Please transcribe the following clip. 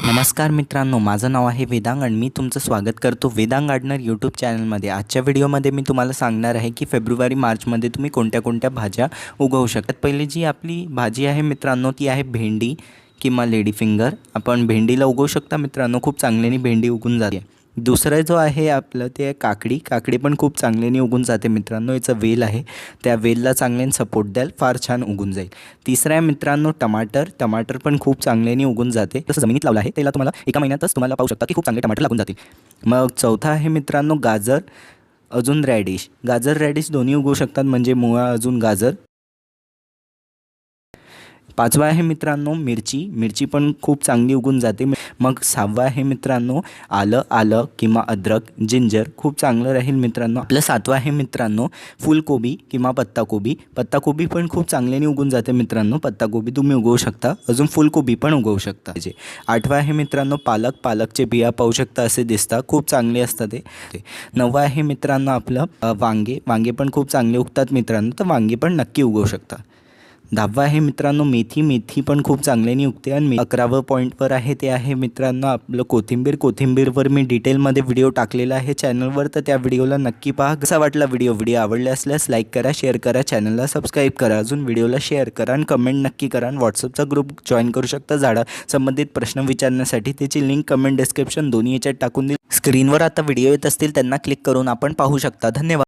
नमस्कार मित्रांनो, माझं नाव आहे वेदांग आणि मी तुमचं स्वागत करतो वेदांग गार्डनर यूट्यूब चॅनलमध्ये। आजच्या व्हिडिओमध्ये मी तुम्हाला सांगणार आहे की फेब्रुवारी मार्चमध्ये तुम्ही कोणत्या कोणत्या भाज्या उगवू शकतात। पहिली जी आपली भाजी आहे मित्रांनो ती आहे भेंडी किंवा लेडी फिंगर। आपण भेंडीला उगवू शकता मित्रांनो, खूप चांगल्याने भेंडी उगून जाते। दुसरं जो आहे आपलं ते काकडी। काकडी पण खूप चांगल्याने उगून जाते मित्रांनो, याचं वेल आहे त्या वेलला चांगल्याने सपोर्ट द्याल, फार छान उगून जाईल। तिसरं आहे मित्रांनो टमाटर। टमाटर पण खूप चांगल्याने उगून जाते, तसं जमिनीत लावलं आहे त्याला तुम्हाला एका महिन्यातच तुम्हाला पाहू शकता की खूप चांगले टमाटर लागून जातील। मग चौथा आहे मित्रांनो गाजर, अजून रॅडिश। गाजर रॅडिश दोन्ही उगवू शकतात, म्हणजे मुळा अजून गाजर। पाचवा आहे मित्रांनो मिरची। मिरची पण खूप चांगली उगून जाते। मग सहावा आहे मित्रांनो आलं किंवा अद्रक, जिंजर, खूप चांगलं राहील मित्रांनो। आपलं सातवा आहे मित्रांनो फुलकोबी किंवा पत्ताकोबी। पत्ताकोबी पण खूप चांगल्याने उगून जाते मित्रांनो, पत्ताकोबी तुम्ही उगवू शकता, अजून फुलकोबी पण उगवू शकता। आठवा आहे मित्रांनो पालक। पालकचे बिया पाहू शकता असे दिसतात, खूप चांगले असतात ते। नववा आहे मित्रांनो आपलं वांगे। वांगे पण खूप चांगले उगतात मित्रांनो, तर वांगे पण नक्की उगवू शकता। दहावा आहे मित्रांनो मेथी। मेथी पण खूप चांगल्याने उगते। आणि 11वं पॉईंटवर आहे ते आहे मित्रांनो आपलं कोथिंबीर। कोथिंबीरवर मी डिटेलमध्ये व्हिडिओ टाकलेला आहे चॅनलवर, तर त्या व्हिडिओला नक्की पहा। कसा वाटला व्हिडिओ आवडला असल्यास लाईक करा, शेअर करा, चॅनलला सबस्क्राईब करा, अजून व्हिडिओला शेअर करा आणि कमेंट नक्की करा। आणि व्हॉट्सअपचा ग्रुप जॉईन करू शकता झाडा संबंधित प्रश्न विचारण्यासाठी, त्याची लिंक कमेंट डिस्क्रिप्शन दोन्ही याच्यात टाकून दिली। स्क्रीनवर आता व्हिडिओ येत असतील त्यांना क्लिक करून आपण पाहू शकता। धन्यवाद।